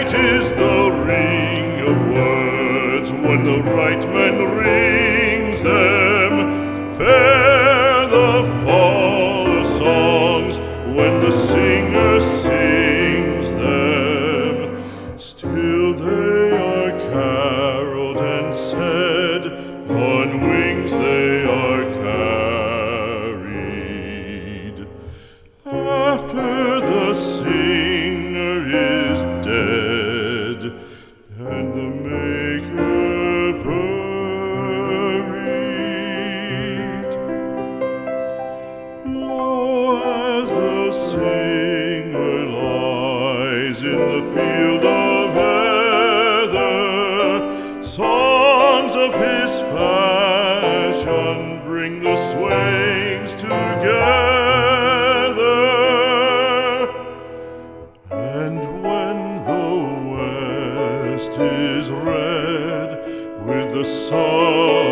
Sweet is the ring of words when the right man rings them. Fair the fall of songs when the singer sings them. Still they are caroled and said, on wings they are carried. After the singer is dead and the maker buried, lo, as the singer lies in the field of heather, songs of his fashion bring the swains together. And when the west is red with the sun